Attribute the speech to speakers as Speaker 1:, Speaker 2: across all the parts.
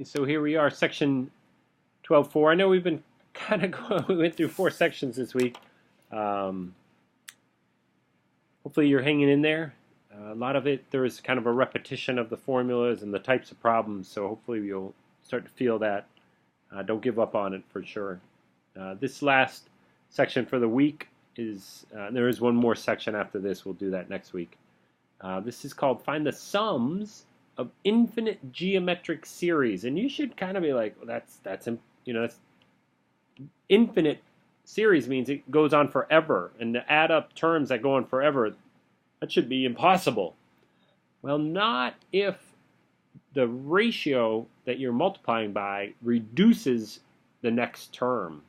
Speaker 1: So here we are, section 12.4. I know we've been kind of going, we went through 4 sections this week. Hopefully you're hanging in there. A lot of it, there is kind of a repetition of the formulas and the types of problems, so hopefully you'll start to feel that. Don't give up on it for sure. This last section for the week is, there is one more section after this. We'll do that next week. This is called Find the Sums of Infinite Geometric Series, and you should kind of be like, well, that's infinite series means it goes on forever, and to add up terms that go on forever, that should be impossible. Well, not if the ratio that you're multiplying by reduces the next term.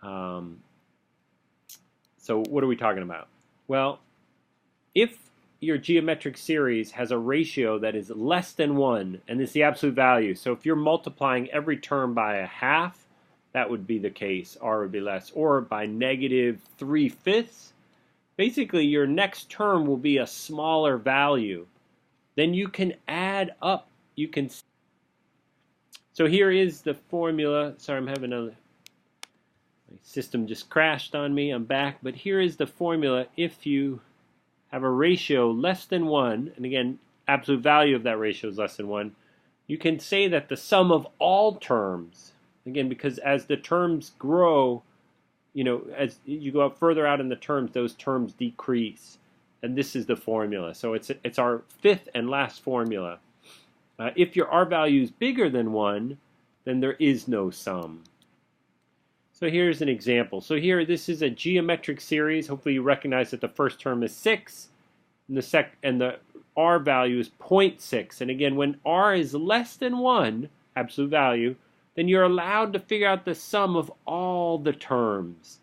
Speaker 1: So what are we talking about? Well, if your geometric series has a ratio that is less than 1, and it's the absolute value. So if you're multiplying every term by a half, that would be the case. R would be less. Or by negative 3/5. Basically, your next term will be a smaller value. Then you can add up. So here is the formula. Sorry, my system just crashed on me. I'm back. But here is the formula if you have a ratio less than 1, and again, absolute value of that ratio is less than 1, you can say that the sum of all terms, again, because as the terms grow, as you go up further out in the terms, those terms decrease. And this is the formula. So it's our 5th and last formula. If your R value is bigger than 1, then there is no sum. So here's an example. So here, this is a geometric series. Hopefully you recognize that the first term is 6, and the R value is 0.6. And again, when R is less than 1, absolute value, then you're allowed to figure out the sum of all the terms.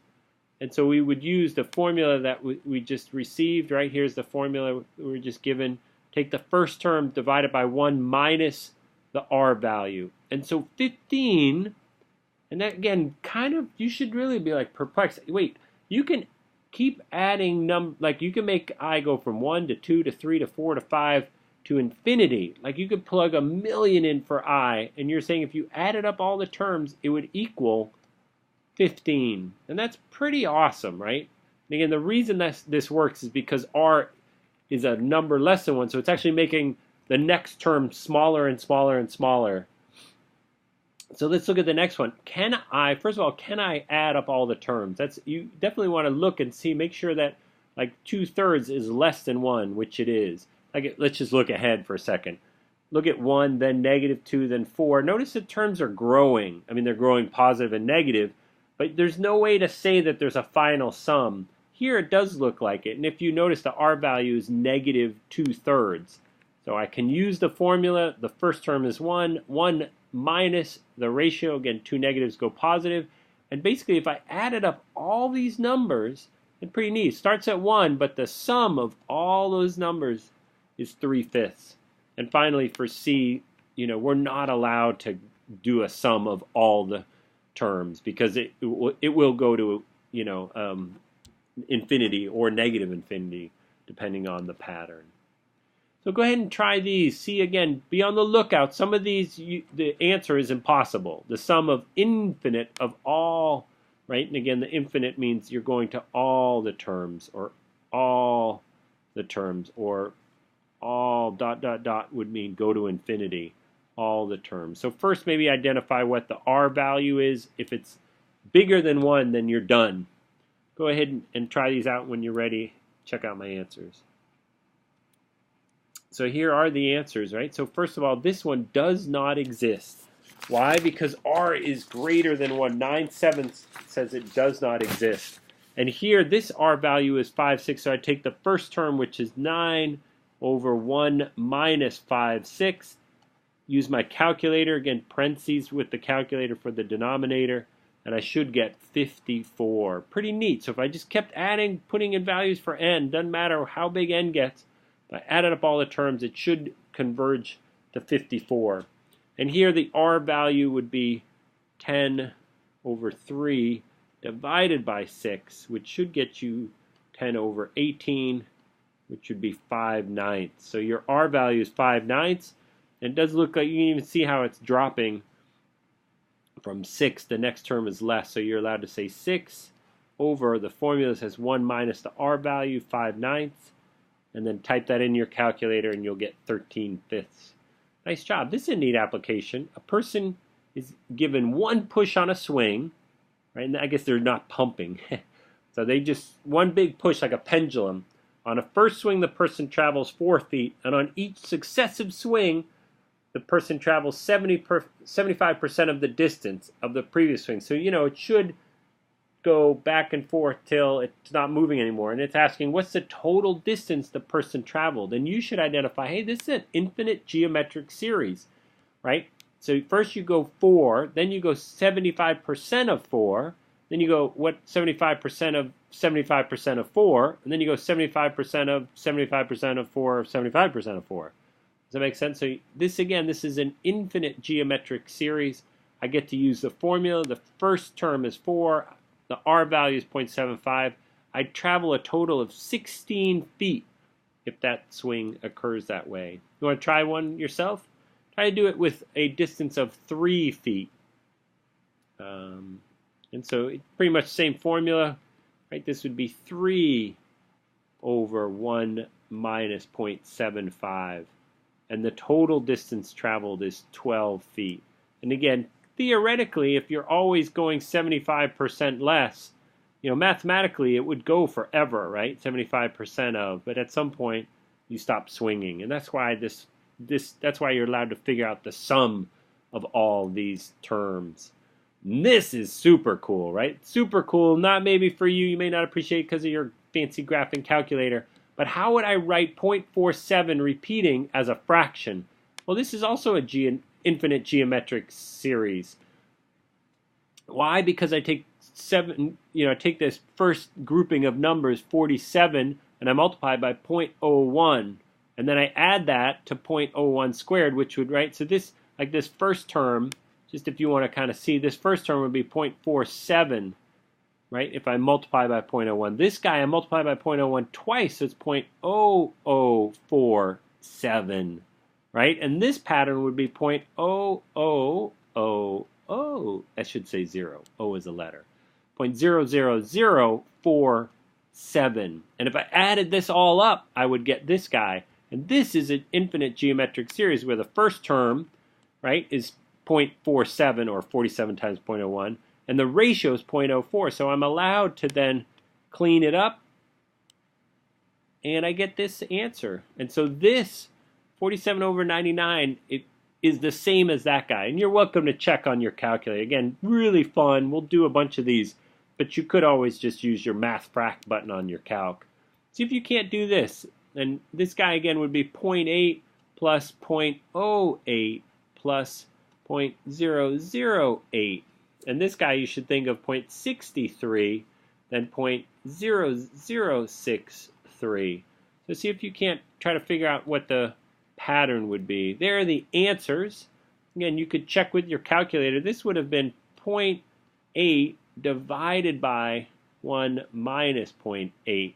Speaker 1: And so we would use the formula that we just received. Right here's the formula we were just given. Take the first term, divide it by 1 minus the R value. And so 15... And that, again, kind of, you should really be like perplexed. Wait, you can keep adding like you can make I go from 1 to 2 to 3 to 4 to 5 to infinity. Like you could plug 1,000,000 in for I, and you're saying if you added up all the terms, it would equal 15. And that's pretty awesome, right? And again, the reason this works is because R is a number less than 1, so it's actually making the next term smaller and smaller and smaller. So let's look at the next one. First of all, can I add up all the terms? You definitely want to look and see, make sure that like 2/3 is less than 1, which it is. Let's just look ahead for a second. Look at 1, then -2, then 4. Notice the terms are growing. I mean, they're growing positive and negative, but there's no way to say that there's a final sum. Here it does look like it, and if you notice the R value is -2/3. So I can use the formula. The first term is 1 minus the ratio. Again, 2 negatives go positive. And basically, if I added up all these numbers, it's pretty neat. It starts at 1, but the sum of all those numbers is 3/5. And finally, for C, we're not allowed to do a sum of all the terms because it will go to, infinity or negative infinity, depending on the pattern. So go ahead and try these. See, again, be on the lookout. Some of these, the answer is impossible. The sum of infinite of all, right? And again, the infinite means you're going to all the terms, or all the terms, or all ... would mean go to infinity, all the terms. So first, maybe identify what the R value is. If it's bigger than 1, then you're done. Go ahead and try these out. When you're ready, check out my answers. So here are the answers, right? So first of all, this one does not exist. Why? Because R is greater than 1. 9/7 says it does not exist. And here, this R value is 5/6, so I take the first term, which is 9 over 1 minus 5/6. Use my calculator, again, parentheses with the calculator for the denominator, and I should get 54. Pretty neat. So if I just kept adding, putting in values for n, doesn't matter how big n gets, if I added up all the terms, it should converge to 54. And here the R value would be 10 over 3 divided by 6, which should get you 10 over 18, which would be 5/9. So your R value is 5/9. it does look like you can even see how it's dropping from 6. The next term is less, so you're allowed to say 6 over, the formula says 1 minus the r value, 5/9, and then type that in your calculator and you'll get 13/5. Nice job. This is a neat application. A person is given one push on a swing, right? And I guess they're not pumping. So they just, one big push like a pendulum. On a first swing, the person travels 4 feet, and on each successive swing, the person travels 75% of the distance of the previous swing. So, it should go back and forth till it's not moving anymore. And it's asking, what's the total distance the person traveled? And you should identify, hey, this is an infinite geometric series, right? So first you go 4, then you go 75% of 4, then you go, what, 75% of 75% of 4, and then you go 75% of 75% of 4, or 75% of 4. Does that make sense? So this is an infinite geometric series. I get to use the formula. The first term is 4. The r value is 0.75. I travel a total of 16 feet if that swing occurs that way. You want to try one yourself? Try to do it with a distance of 3 feet. And so it's pretty much the same formula, right? This would be 3 over 1 minus 0.75. And the total distance traveled is 12 feet. And again, theoretically, if you're always going 75% less, mathematically it would go forever, right? 75% of, but at some point you stop swinging, and that's why that's why you're allowed to figure out the sum of all these terms. And this is super cool, right? Super cool. Not maybe for you. You may not appreciate it because of your fancy graphing calculator. But how would I write 0.47 repeating as a fraction? Well, this is also a infinite geometric series. Why? Because I take I take this first grouping of numbers, 47, and I multiply by 0.01, and then I add that to 0.01 squared, which would, right? So this, like this first term, just if you want to kind of see, this first term would be 0.47, right? If I multiply by 0.01. This guy, I multiply by 0.01 twice, so it's 0.0047, right? And this pattern would be 0.0000, that should say 0. O is a letter. 0.00047. And if I added this all up, I would get this guy. And this is an infinite geometric series where the first term, right, is 0.47, or 47 times 0.01, and the ratio is 0.04. So I'm allowed to then clean it up, and I get this answer. And so this 47 over 99, it is the same as that guy. And you're welcome to check on your calculator. Again, really fun. We'll do a bunch of these, but you could always just use your math frac button on your calc. See if you can't do this. And this guy again would be 0.8 plus 0.08 plus 0.008. And this guy you should think of 0.63, then 0.0063. So see if you can't try to figure out what the pattern would be. There are the answers. Again, you could check with your calculator. This would have been 0.8 divided by 1 minus 0.8.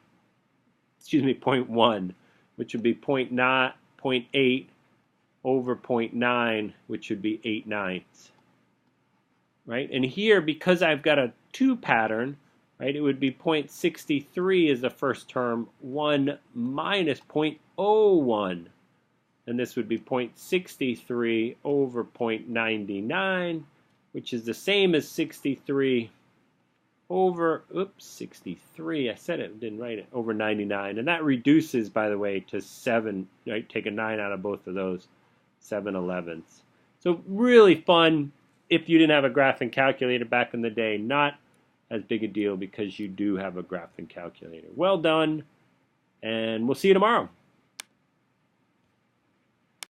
Speaker 1: Excuse me, 0.1, which would be 0.8 over 0.9, which would be 8/9. Right? And here, because I've got a 2 pattern, right, it would be 0.63 is the first term, 1 minus 0.01. And this would be 0.63 over 0.99, which is the same as 63 over, 63, I said it, didn't write it, over 99. And that reduces, by the way, to 7, right? Take a 9 out of both of those, 7/11. So really fun. If you didn't have a graphing calculator back in the day, not as big a deal because you do have a graphing calculator. Well done, and we'll see you tomorrow.